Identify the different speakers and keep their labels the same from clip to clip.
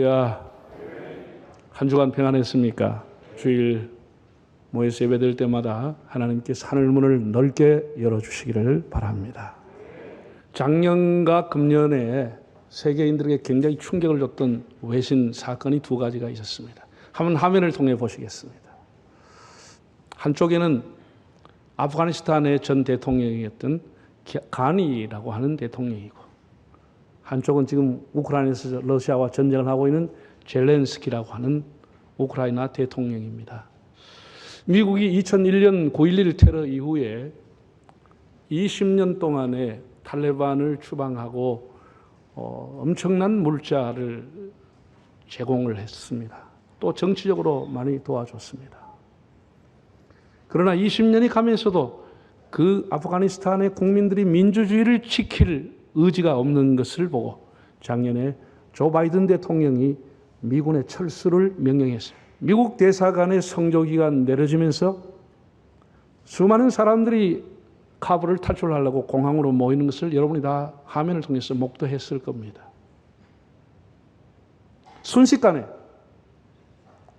Speaker 1: 할렐루야. 한 주간 평안했습니까? 주일 모여서 예배드릴 때마다 하나님께서 하늘문을 넓게 열어주시기를 바랍니다. 작년과 금년에 세계인들에게 굉장히 충격을 줬던 외신 사건이 두 가지가 있었습니다. 한번 화면을 통해 보시겠습니다. 한쪽에는 아프가니스탄의 전 대통령이었던 가니라고 하는 대통령이고, 한쪽은 지금 우크라이나에서 러시아와 전쟁을 하고 있는 젤렌스키라고 하는 우크라이나 대통령입니다. 미국이 2001년 9.11 테러 이후에 20년 동안에 탈레반을 추방하고 엄청난 물자를 제공을 했습니다. 또 정치적으로 많이 도와줬습니다. 그러나 20년이 가면서도 그 아프가니스탄의 국민들이 민주주의를 지킬 의지가 없는 것을 보고 작년에 조 바이든 대통령이 미군의 철수를 명령했어요. 미국 대사관의 성조기가 내려지면서 수많은 사람들이 카불을 탈출하려고 공항으로 모이는 것을 여러분이 다 화면을 통해서 목도했을 겁니다. 순식간에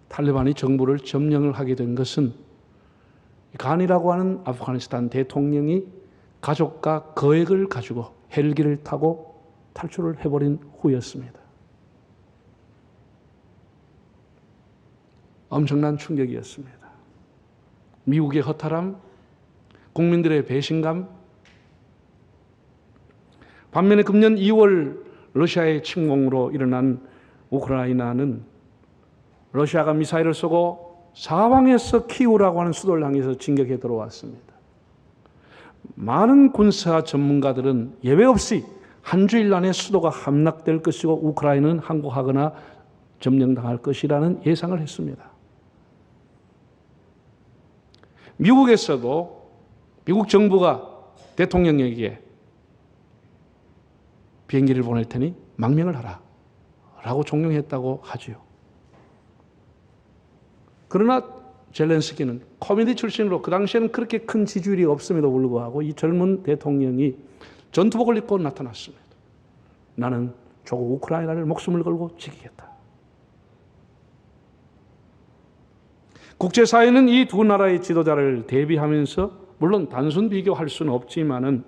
Speaker 1: 탈레반이 정부를 점령을 하게 된 것은 간이라고 하는 아프가니스탄 대통령이 가족과 거액을 가지고 헬기를 타고 탈출을 해버린 후였습니다. 엄청난 충격이었습니다. 미국의 허탈함, 국민들의 배신감. 반면에 금년 2월 러시아의 침공으로 일어난 우크라이나는 러시아가 미사일을 쏘고 사방에서 키우라고 하는 수도를 향해서 진격해 들어왔습니다. 많은 군사 전문가들은 예외 없이 한 주일 안에 수도가 함락될 것이고 우크라이나는 항복하거나 점령당할 것이라는 예상을 했습니다. 미국에서도 미국 정부가 대통령에게 비행기를 보낼 테니 망명을 하라 라고 종용했다고 하지요. 그러나 젤렌스키는 코미디 출신으로 그 당시에는 그렇게 큰 지지율이 없음에도 불구하고 이 젊은 대통령이 전투복을 입고 나타났습니다. 나는 조국 우크라이나를 목숨을 걸고 지키겠다. 국제사회는 이 두 나라의 지도자를 대비하면서 물론 단순 비교할 수는 없지만은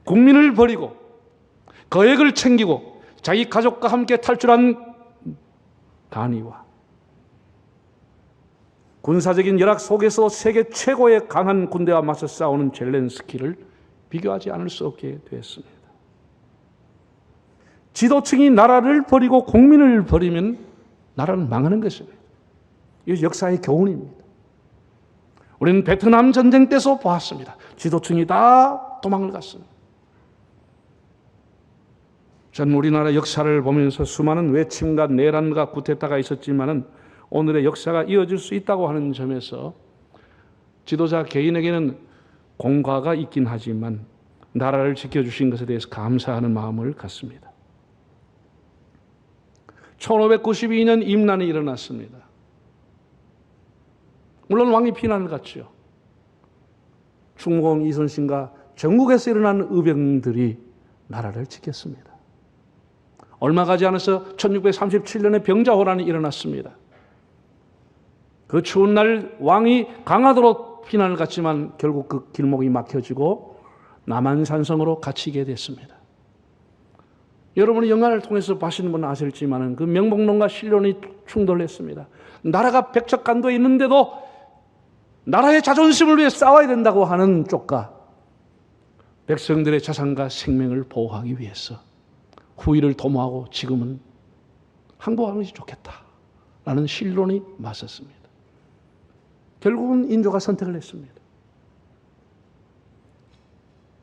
Speaker 1: 국민을 버리고 거액을 챙기고 자기 가족과 함께 탈출한 가니와 군사적인 열악 속에서 세계 최고의 강한 군대와 맞서 싸우는 젤렌스키를 비교하지 않을 수 없게 되었습니다. 지도층이 나라를 버리고 국민을 버리면 나라는 망하는 것입니다. 이것이 역사의 교훈입니다. 우리는 베트남 전쟁 때서 보았습니다. 지도층이 다 도망을 갔습니다. 저는 우리나라 역사를 보면서 수많은 외침과 내란과 쿠데타가 있었지만은 오늘의 역사가 이어질 수 있다고 하는 점에서 지도자 개인에게는 공과가 있긴 하지만 나라를 지켜주신 것에 대해서 감사하는 마음을 갖습니다. 1592년 임난이 일어났습니다. 물론 왕이 피난을 갔죠. 충무공 이순신과 전국에서 일어난 의병들이 나라를 지켰습니다. 얼마 가지 않아서 1637년에 병자호란이 일어났습니다. 그 추운 날 왕이 강화도로 피난을 갔지만 결국 그 길목이 막혀지고 남한산성으로 갇히게 됐습니다. 여러분이 영화를 통해서 보시는 분은 아실지만 그 명복론과 신론이 충돌했습니다. 나라가 백척간도에 있는데도 나라의 자존심을 위해 싸워야 된다고 하는 쪽과 백성들의 자산과 생명을 보호하기 위해서 후일을 도모하고 지금은 항복하는 것이 좋겠다라는 신론이 맞섰습니다. 결국은 인조가 선택을 했습니다.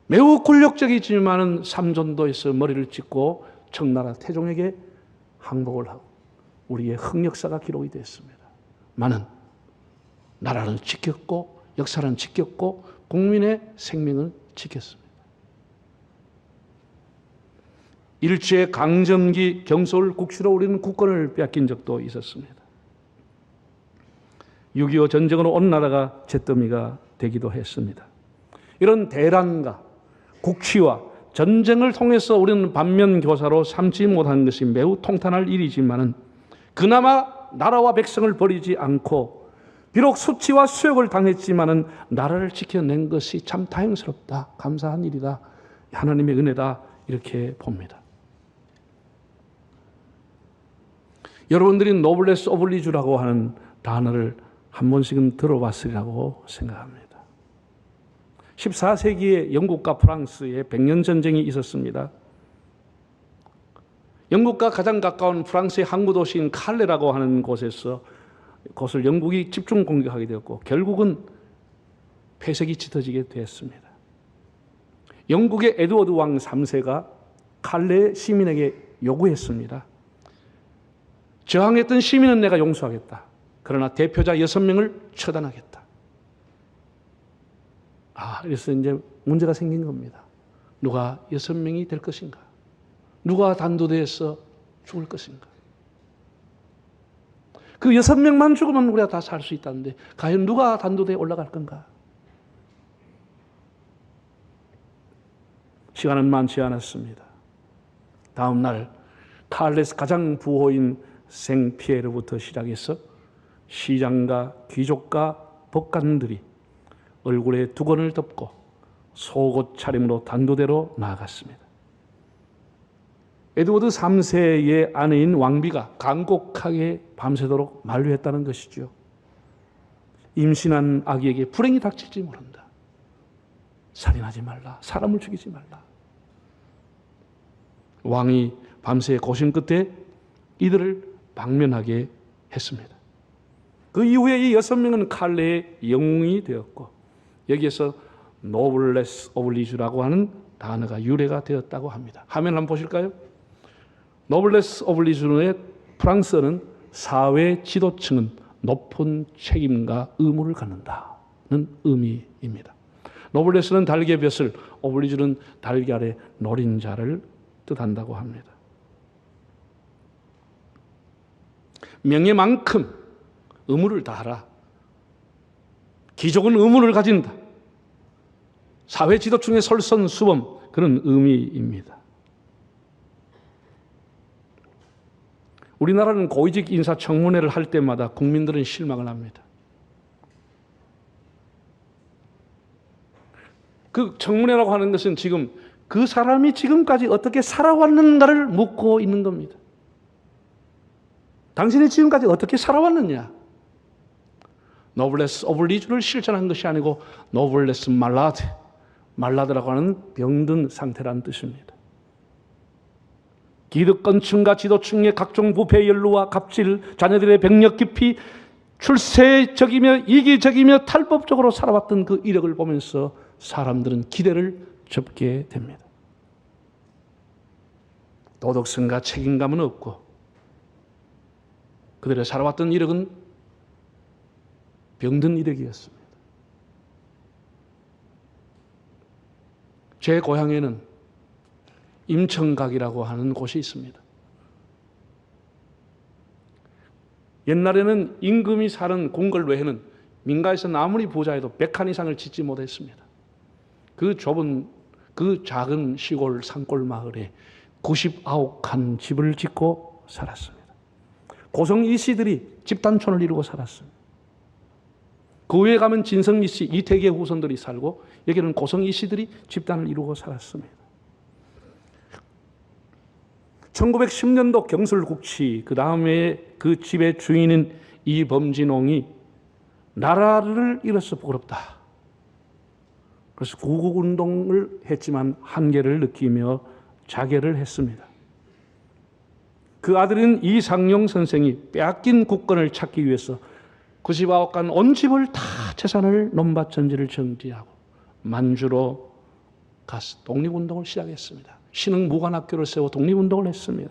Speaker 1: 매우 굴욕적이지만은 삼전도에서 머리를 찍고 청나라 태종에게 항복을 하고 우리의 흑역사가 기록이 됐습니다. 많은 나라는 지켰고 역사는 지켰고 국민의 생명을 지켰습니다. 일제 강점기 경솔 국시로 우리는 국권을 빼앗긴 적도 있었습니다. 6.25 전쟁으로 온 나라가 잿더미가 되기도 했습니다. 이런 대란과 국치와 전쟁을 통해서 우리는 반면교사로 삼지 못한 것이 매우 통탄할 일이지만은 그나마 나라와 백성을 버리지 않고 비록 수치와 수욕을 당했지만은 나라를 지켜낸 것이 참 다행스럽다, 감사한 일이다, 하나님의 은혜다, 이렇게 봅니다. 여러분들이 노블레스 오블리주라고 하는 단어를 한 번씩은 들어봤으리라고 생각합니다. 14세기에 영국과 프랑스의 백년 전쟁이 있었습니다. 영국과 가장 가까운 프랑스의 항구 도시인 칼레라고 하는 곳을 영국이 집중 공격하게 되었고 결국은 패색이 짙어지게 되었습니다. 영국의 에드워드 왕 3세가 칼레 시민에게 요구했습니다. 저항했던 시민은 내가 용서하겠다. 그러나 대표자 6명을 처단하겠다. 그래서 이제 문제가 생긴 겁니다. 누가 6명이 될 것인가? 누가 단도대에서 죽을 것인가? 그 6명만 죽으면 우리가 다 살 수 있다는데 과연 누가 단도대에 올라갈 건가? 시간은 많지 않았습니다. 다음 날 칼레스 가장 부호인 생피에르부터 시작해서 시장과 귀족과 법관들이 얼굴에 두건을 덮고 속옷 차림으로 단도대로 나아갔습니다. 에드워드 3세의 아내인 왕비가 간곡하게 밤새도록 만류했다는 것이죠. 임신한 아기에게 불행이 닥칠지 모른다. 살인하지 말라. 사람을 죽이지 말라. 왕이 밤새 고심 끝에 이들을 방면하게 했습니다. 그 이후에 이 6명은 칼레의 영웅이 되었고 여기에서 노블레스 오블리주라고 하는 단어가 유래가 되었다고 합니다. 화면 한번 보실까요? 노블레스 오블리주의 프랑스어는 사회 지도층은 높은 책임과 의무를 갖는다는 의미입니다. 노블레스는 달개 벼슬, 오블리주는 달걀의 노린자를 뜻한다고 합니다. 명예만큼 의무를 다하라. 귀족은 의무를 가진다. 사회 지도층의 설선수범, 그런 의미입니다. 우리나라는 고위직 인사청문회를 할 때마다 국민들은 실망을 합니다. 그 청문회라고 하는 것은 지금 그 사람이 지금까지 어떻게 살아왔는가를 묻고 있는 겁니다. 당신이 지금까지 어떻게 살아왔느냐? 노블레스 오블리주를 실천한 것이 아니고 노블레스 말라드, 말라드라고 하는 병든 상태라는 뜻입니다. 기득권층과 지도층의 각종 부패 연루와 갑질, 자녀들의 병력 깊이 출세적이며 이기적이며 탈법적으로 살아왔던 그 이력을 보면서 사람들은 기대를 접게 됩니다. 도덕성과 책임감은 없고 그들의 살아왔던 이력은 병든 이력이었습니다. 제 고향에는 임청각이라고 하는 곳이 있습니다. 옛날에는 임금이 사는 궁궐 외에는 민가에서는 아무리 부자해도 100칸 이상을 짓지 못했습니다. 그 좁은 그 작은 시골 산골 마을에 99칸 집을 짓고 살았습니다. 고성 이씨들이 집단촌을 이루고 살았습니다. 그 위에 가면 진성 이씨, 이태계 후손들이 살고 여기는 고성 이씨들이 집단을 이루고 살았습니다. 1910년도 경술국치, 그 다음에 그 집의 주인인 이범진홍이 나라를 잃어서 부끄럽다. 그래서 구국운동을 했지만 한계를 느끼며 자결을 했습니다. 그 아들인 이상용 선생이 빼앗긴 국권을 찾기 위해서 99간 온 집을 다 재산을 논밭전지를 정지하고 만주로 가서 독립운동을 시작했습니다. 신흥 무관학교를 세워 독립운동을 했습니다.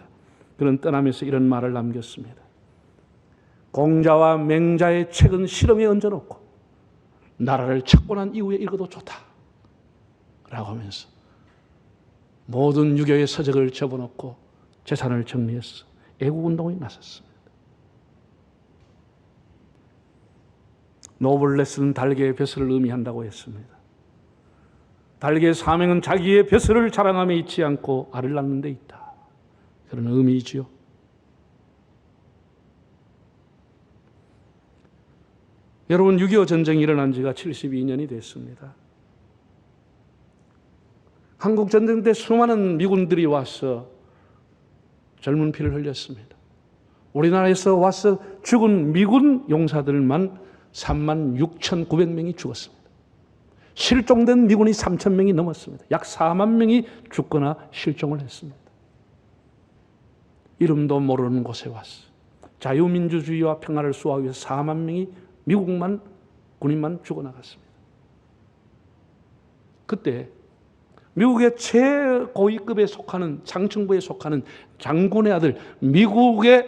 Speaker 1: 그는 떠나면서 이런 말을 남겼습니다. 공자와 맹자의 책은 실험에 얹어놓고 나라를 찾고 난 이후에 읽어도 좋다 라고 하면서 모든 유교의 서적을 접어놓고 재산을 정리해서 애국운동에 나섰습니다. 노블레스는 달개의 벼슬을 의미한다고 했습니다. 달개의 사명은 자기의 벼슬을 자랑함에 있지 않고 알을 낳는 데 있다. 그런 의미이지요. 여러분, 6.25 전쟁이 일어난 지가 72년이 됐습니다. 한국 전쟁 때 수많은 미군들이 와서 젊은 피를 흘렸습니다. 우리나라에서 와서 죽은 미군 용사들만 36,900명이 죽었습니다. 실종된 미군이 3,000명이 넘었습니다. 약 4만 명이 죽거나 실종을 했습니다. 이름도 모르는 곳에 와서 자유민주주의와 평화를 수호하기 위해서 4만 명이 미국만 군인만 죽어나갔습니다. 그때 미국의 최고위급에 속하는 장층부에 속하는 장군의 아들, 미국의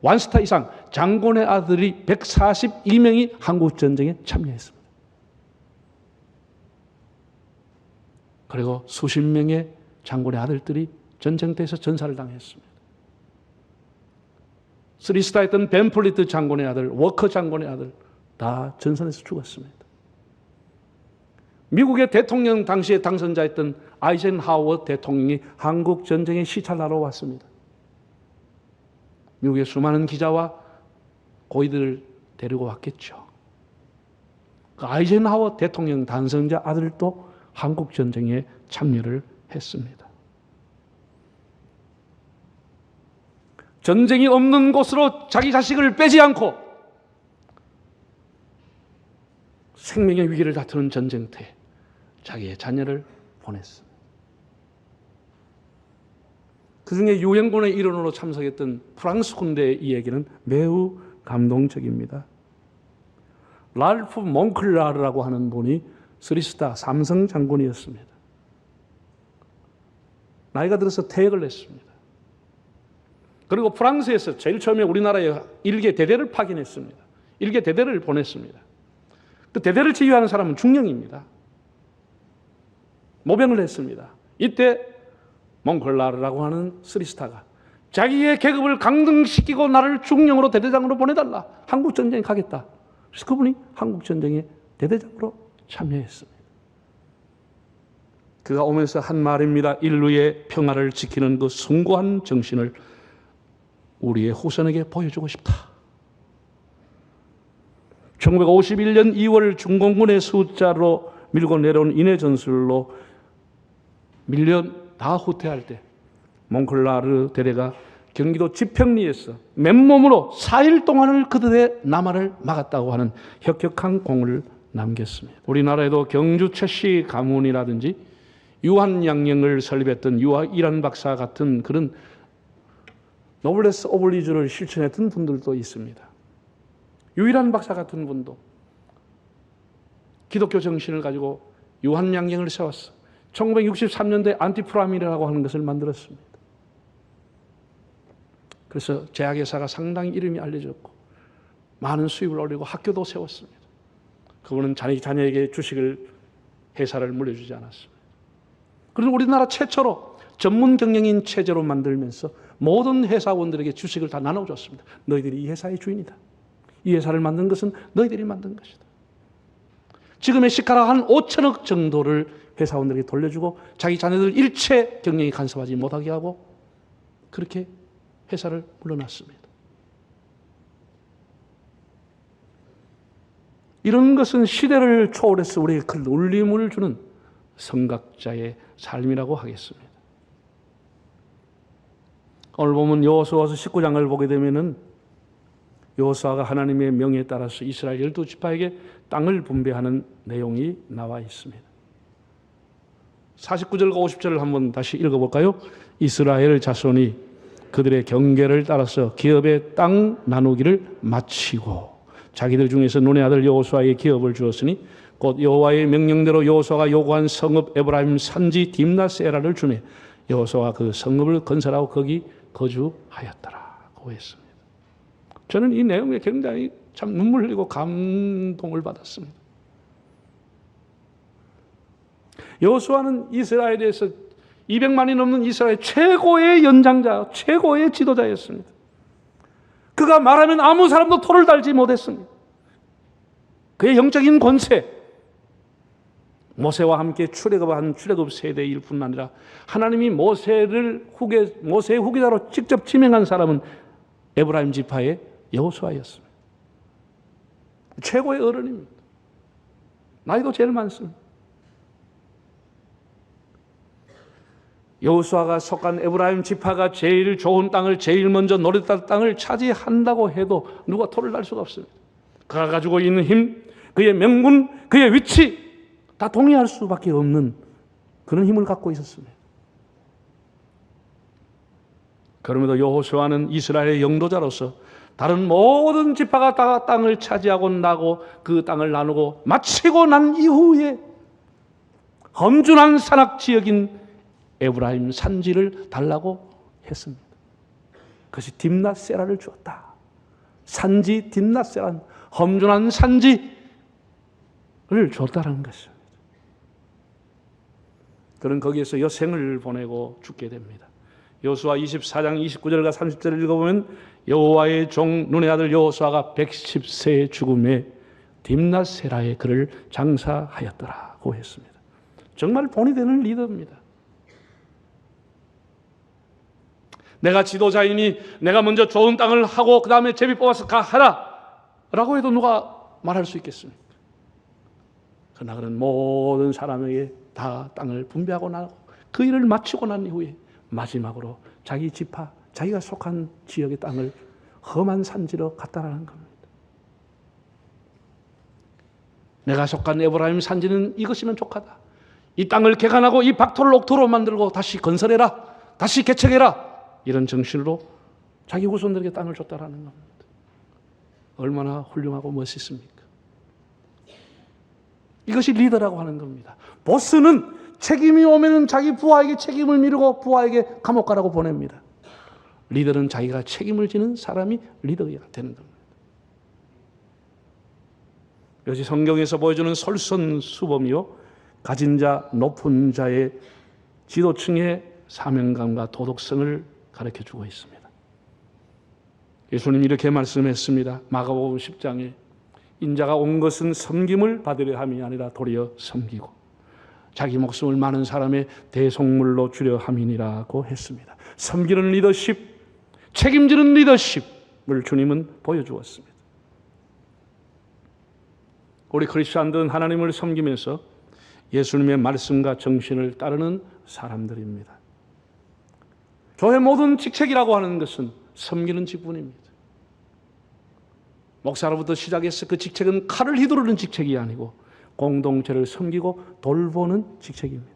Speaker 1: 완스타 이상 장군의 아들이 142명이 한국전쟁에 참여했습니다. 그리고 수십 명의 장군의 아들들이 전쟁터에서 전사를 당했습니다. 스리스타였던 벤플리트 장군의 아들, 워커 장군의 아들 다 전선에서 죽었습니다. 미국의 대통령 당시에 당선자였던 아이젠하워 대통령이 한국 전쟁에 시찰하러 왔습니다. 미국의 수많은 기자와 고위들을 데리고 왔겠죠. 그 아이젠하워 대통령 당선자 아들도 한국 전쟁에 참여를 했습니다. 전쟁이 없는 곳으로 자기 자식을 빼지 않고 생명의 위기를 다투는 전쟁터에 자기의 자녀를 보냈습니다. 그 중에 유엔군의 일원으로 참석했던 프랑스 군대의 이야기는 매우 감동적입니다. 랄프 몽클라르라고 하는 분이 스리스타 삼성 장군이었습니다. 나이가 들어서 퇴역을 했습니다. 그리고 프랑스에서 제일 처음에 우리나라에 일개 대대를 파견했습니다. 일개 대대를 보냈습니다. 그 대대를 지휘하는 사람은 중령입니다. 모병을 했습니다. 이때 몽클라르라고 하는 스리스타가 자기의 계급을 강등시키고 나를 중령으로 대대장으로 보내달라. 한국전쟁에 가겠다. 그래서 그분이 한국전쟁에 대대장으로 참여했습니다. 그가 오면서 한 말입니다. 인류의 평화를 지키는 그 숭고한 정신을 우리의 후손에게 보여주고 싶다. 1951년 2월 중공군의 숫자로 밀고 내려온 인해 전술로 밀려 다 후퇴할 때 몽클라르 대대가 경기도 지평리에서 맨몸으로 4일 동안을 그들의 남하를 막았다고 하는 혁혁한 공을 남겼습니다. 우리나라에도 경주 최씨 가문이라든지 유한양령을 설립했던 유일한 박사 같은 그런 노블레스 오블리주를 실천했던 분들도 있습니다. 유일한 박사 같은 분도 기독교 정신을 가지고 유한양령을 세웠어. 1963년도에 안티프라민이라고 하는 것을 만들었습니다. 그래서 제약회사가 상당히 이름이 알려졌고 많은 수입을 올리고 학교도 세웠습니다. 그분은 자녀에게 주식을 회사를 물려주지 않았습니다. 그래서 우리나라 최초로 전문 경영인 체제로 만들면서 모든 회사원들에게 주식을 다 나눠줬습니다. 너희들이 이 회사의 주인이다. 이 회사를 만든 것은 너희들이 만든 것이다. 지금의 시가로 한 5천억 정도를 회사원들에게 돌려주고 자기 자녀들 일체 경영에 간섭하지 못하게 하고 그렇게 회사를 물러났습니다. 이런 것은 시대를 초월해서 우리에게 큰 울림을 주는 성각자의 삶이라고 하겠습니다. 오늘 보면 여호수아서 19장을 보게 되면은 여호수아가 하나님의 명에 따라서 이스라엘 12지파에게 땅을 분배하는 내용이 나와 있습니다. 49절과 50절을 한번 다시 읽어볼까요? 이스라엘 자손이 그들의 경계를 따라서 기업의 땅 나누기를 마치고 자기들 중에서 눈의 아들 여호수아의 기업을 주었으니 곧 여호와의 명령대로 여호수아가 요구한 성읍 에브라임 산지 딥나세라를 주매 여호수아가 그 성읍을 건설하고 거기 거주하였더라고 했습니다. 저는 이 내용에 굉장히 참 눈물 흘리고 감동을 받았습니다. 여호수아는 이스라엘에서 200만이 넘는 이스라엘 최고의 연장자, 최고의 지도자였습니다. 그가 말하면 아무 사람도 토를 달지 못했습니다. 그의 영적인 권세, 모세와 함께 출애굽한 출애굽 세대일 뿐 아니라 하나님이 모세의 후계자로 직접 지명한 사람은 에브라임 지파의 여호수아였습니다. 최고의 어른입니다. 나이도 제일 많습니다. 여호수아가 속한 에브라임 지파가 제일 좋은 땅을, 제일 먼저 노렸던 땅을 차지한다고 해도 누가 토를 날 수가 없습니다. 그가 가지고 있는 힘, 그의 명분, 그의 위치 다 동의할 수밖에 없는 그런 힘을 갖고 있었습니다. 그럼에도 여호수아는 이스라엘의 영도자로서 다른 모든 지파가 다 땅을 차지하고 나고 그 땅을 나누고 마치고 난 이후에 험준한 산악 지역인 에브라임 산지를 달라고 했습니다. 그것이 딥낫세라를 주었다. 산지 딥낫세란 험준한 산지를 줬다는 것입니다. 그는 거기에서 여생을 보내고 죽게 됩니다. 여호수아 24장 29절과 30절을 읽어보면 여호와의 종 눈의 아들 여호수아가 110세의 죽음에 딥낫세라에 그를 장사하였더라고 했습니다. 정말 본이 되는 리더입니다. 내가 지도자이니 내가 먼저 좋은 땅을 하고 그 다음에 제비 뽑아서 하라 라고 해도 누가 말할 수 있겠습니까? 그러나 그는 모든 사람에게 다 땅을 분배하고 나고 그 일을 마치고 난 이후에 마지막으로 자기 지파, 자기가 속한 지역의 땅을 험한 산지로 갔다라는 겁니다. 내가 속한 에브라임 산지는 이것이면 족하다. 이 땅을 개간하고 이 박토를 옥토로 만들고 다시 건설해라, 다시 개척해라, 이런 정신으로 자기 후손들에게 땅을 줬다라는 겁니다. 얼마나 훌륭하고 멋있습니까? 이것이 리더라고 하는 겁니다. 보스는 책임이 오면은 자기 부하에게 책임을 미루고 부하에게 감옥 가라고 보냅니다. 리더는 자기가 책임을 지는 사람이 리더가 되는 겁니다. 이것이 성경에서 보여주는 솔선수범이요, 가진 자, 높은 자의 지도층의 사명감과 도덕성을 가르쳐주고 있습니다. 예수님이 이렇게 말씀했습니다. 마가복음 10장에 인자가 온 것은 섬김을 받으려 함이 아니라 도리어 섬기고 자기 목숨을 많은 사람의 대속물로 주려 함이니라고 했습니다. 섬기는 리더십, 책임지는 리더십을 주님은 보여주었습니다. 우리 크리스천들은 하나님을 섬기면서 예수님의 말씀과 정신을 따르는 사람들입니다. 교회 모든 직책이라고 하는 것은 섬기는 직분입니다. 목사로부터 시작해서 그 직책은 칼을 휘두르는 직책이 아니고 공동체를 섬기고 돌보는 직책입니다.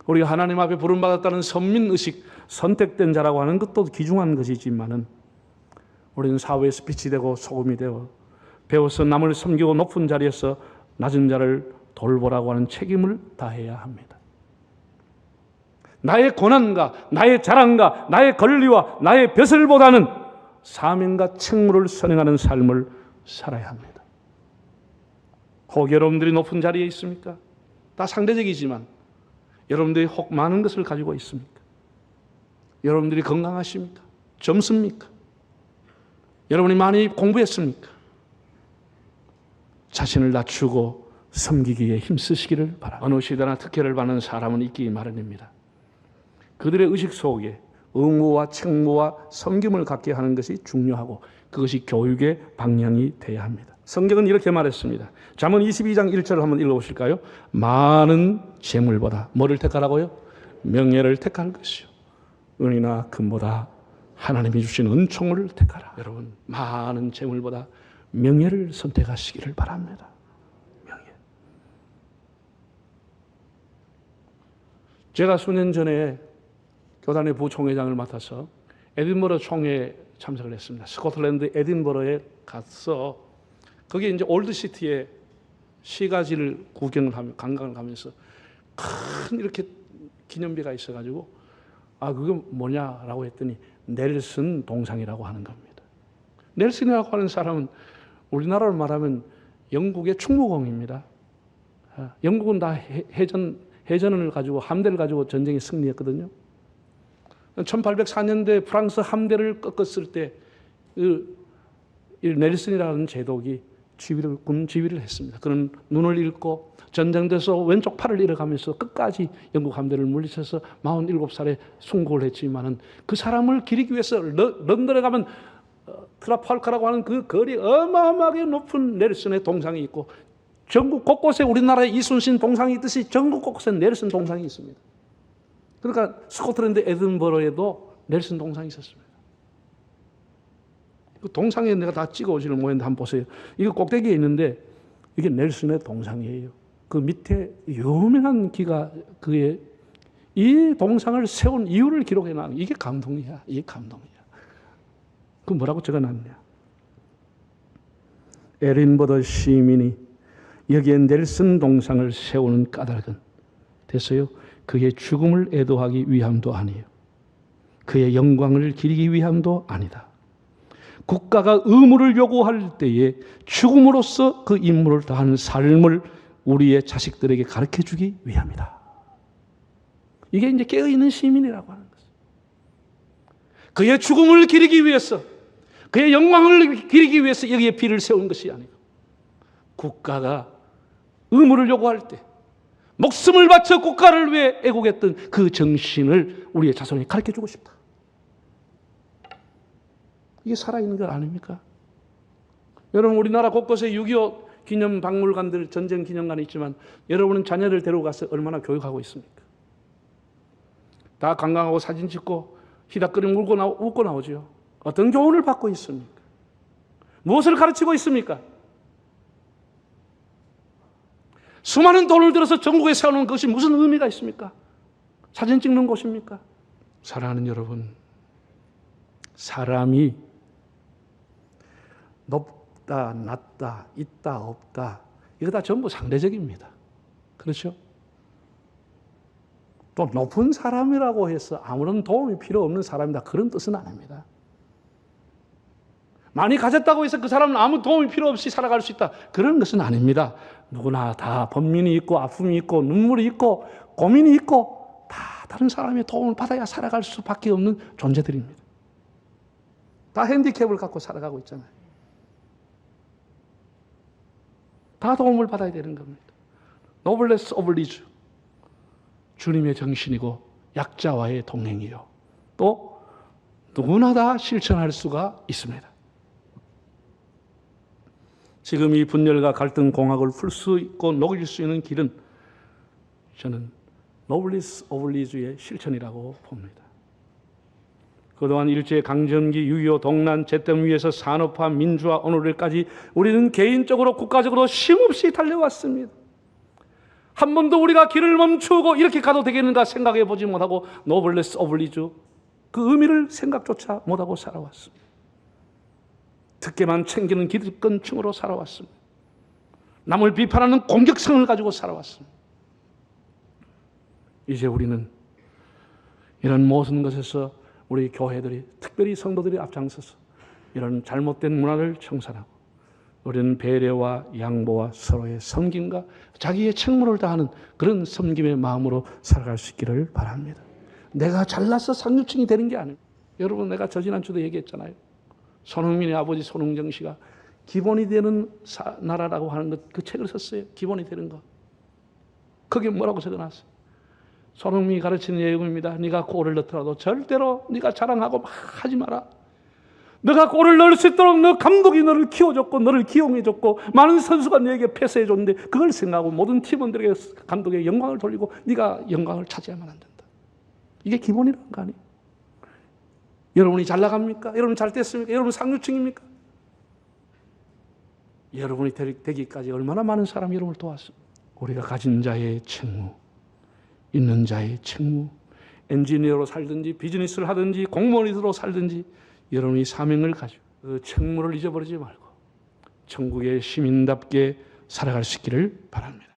Speaker 1: 우리가 하나님 앞에 부름받았다는 선민의식, 선택된 자라고 하는 것도 귀중한 것이지만은 우리는 사회에서 빛이 되고 소금이 되어 배워서 남을 섬기고 높은 자리에서 낮은 자를 돌보라고 하는 책임을 다해야 합니다. 나의 권한과 나의 자랑과 나의 권리와 나의 벼슬보다는 사명과 책무를 선행하는 삶을 살아야 합니다. 혹 여러분들이 높은 자리에 있습니까? 다 상대적이지만 여러분들이 혹 많은 것을 가지고 있습니까? 여러분들이 건강하십니까? 젊습니까? 여러분이 많이 공부했습니까? 자신을 낮추고 섬기기에 힘쓰시기를 바랍니다. 어느 시대나 특혜를 받는 사람은 있기 마련입니다. 그들의 의식 속에 의무와 책무와 섬김을 갖게 하는 것이 중요하고 그것이 교육의 방향이 되어야 합니다. 성경은 이렇게 말했습니다. 잠언 22장 1절을 한번 읽어보실까요? 많은 재물보다 뭐를 택하라고요? 명예를 택할 것이요 은이나 금보다 하나님이 주신 은총을 택하라. 여러분, 많은 재물보다 명예를 선택하시기를 바랍니다. 명예. 제가 수년 전에 교단의 부총회장을 맡아서 에딘버러 총회에 참석을 했습니다. 스코틀랜드 에딘버러에 가서 거기에 이제 올드시티에 시가지를 구경을 하며 관광을 가면서 큰 이렇게 기념비가 있어가지고 그게 뭐냐라고 했더니 넬슨 동상이라고 하는 겁니다. 넬슨이라고 하는 사람은 우리나라로 말하면 영국의 충무공입니다. 영국은 다 해전을 가지고 함대를 가지고 전쟁에 승리했거든요. 1804년대 프랑스 함대를 꺾었을 때 넬슨이라는 제독이 군 지휘를 했습니다. 그는 눈을 잃고 전쟁돼서 왼쪽 팔을 잃어가면서 끝까지 영국 함대를 물리쳐서 47살에 순국을 했지만은 그 사람을 기리기 위해서 런던에 가면 트라팔가라고 하는 그 거리 어마어마하게 높은 넬슨의 동상이 있고 전국 곳곳에 우리나라에 이순신 동상이 있듯이 전국 곳곳에 넬슨 동상이 있습니다. 그러니까 스코틀랜드 에든버러에도 넬슨 동상이 있었습니다. 그 동상에 내가 다 찍어 오지를 못했는데 한번 보세요. 이거 꼭대기에 있는데 이게 넬슨의 동상이에요. 그 밑에 유명한 기가 그의 이 동상을 세운 이유를 기록해 놔. 이게 감동이야. 이게 감동이야. 그 뭐라고 적어놨냐? 에린버더 시민이 여기에 넬슨 동상을 세우는 까닭은 됐어요. 그의 죽음을 애도하기 위함도 아니에요. 그의 영광을 기리기 위함도 아니다. 국가가 의무를 요구할 때에 죽음으로써 그 임무를 다하는 삶을 우리의 자식들에게 가르쳐주기 위함이다. 이게 이제 깨어있는 시민이라고 하는 것입니다. 그의 죽음을 기리기 위해서, 그의 영광을 기리기 위해서 여기에 비를 세운 것이 아니고 국가가 의무를 요구할 때 목숨을 바쳐 국가를 위해 애국했던 그 정신을 우리의 자손이 가르쳐주고 싶다. 이게 살아있는 것 아닙니까? 여러분 우리나라 곳곳에 6.25 기념 박물관들, 전쟁 기념관이 있지만 여러분은 자녀를 데리고 가서 얼마나 교육하고 있습니까? 다 관광하고 사진 찍고 히다끌이 웃고 나오죠. 어떤 교훈을 받고 있습니까? 무엇을 가르치고 있습니까? 수많은 돈을 들여서 전국에 세워놓은 것이 무슨 의미가 있습니까? 사진 찍는 곳입니까? 사랑하는 여러분, 사람이 높다, 낮다, 있다, 없다, 이거 다 전부 상대적입니다. 그렇죠? 또 높은 사람이라고 해서 아무런 도움이 필요 없는 사람이다, 그런 뜻은 아닙니다. 많이 가졌다고 해서 그 사람은 아무 도움이 필요 없이 살아갈 수 있다, 그런 것은 아닙니다. 누구나 다 번민이 있고 아픔이 있고 눈물이 있고 고민이 있고 다 다른 사람의 도움을 받아야 살아갈 수밖에 없는 존재들입니다. 다 핸디캡을 갖고 살아가고 있잖아요. 다 도움을 받아야 되는 겁니다. 노블레스 오브 리즈, 주님의 정신이고 약자와의 동행이요, 또 누구나 다 실천할 수가 있습니다. 지금 이 분열과 갈등 공학을 풀 수 있고 녹일 수 있는 길은 저는 노블리스 오브 리즈의 실천이라고 봅니다. 그동안 일제강점기, 6.25 동란, 재점 위에서 산업화, 민주화, 오늘까지 우리는 개인적으로 국가적으로 쉼없이 달려왔습니다. 한 번도 우리가 길을 멈추고 이렇게 가도 되겠는가 생각해 보지 못하고 노블레스 오브 리즈, 그 의미를 생각조차 못하고 살아왔습니다. 특혜만 챙기는 기득권층으로 살아왔습니다. 남을 비판하는 공격성을 가지고 살아왔습니다. 이제 우리는 이런 모든 것에서 우리 교회들이, 특별히 성도들이 앞장서서 이런 잘못된 문화를 청산하고 우리는 배려와 양보와 서로의 섬김과 자기의 책무를 다하는 그런 섬김의 마음으로 살아갈 수 있기를 바랍니다. 내가 잘나서 상류층이 되는 게 아닙니다. 여러분, 내가 지난주도 얘기했잖아요. 손흥민의 아버지 손흥정 씨가 기본이 되는 나라라고 하는 것, 그 책을 썼어요. 기본이 되는 것. 거기에 뭐라고 적어놨어요? 손흥민이 가르치는 내용입니다. 네가 골을 넣더라도 절대로 네가 자랑하고 막 하지 마라. 너가 골을 넣을 수 있도록 너 감독이 너를 키워줬고 너를 기용해줬고 많은 선수가 너에게 패스해줬는데 그걸 생각하고 모든 팀원들에게 감독의 영광을 돌리고 네가 영광을 차지하면 안 된다. 이게 기본이라는 거 아니에요? 여러분이 잘 나갑니까? 여러분 잘 됐습니까? 여러분 상류층입니까? 여러분이 되기까지 얼마나 많은 사람이 여러분을 도왔습니까? 우리가 가진 자의 책무, 있는 자의 책무, 엔지니어로 살든지 비즈니스를 하든지 공무원으로 살든지 여러분이 사명을 가지고 그 책무를 잊어버리지 말고 천국의 시민답게 살아갈 수 있기를 바랍니다.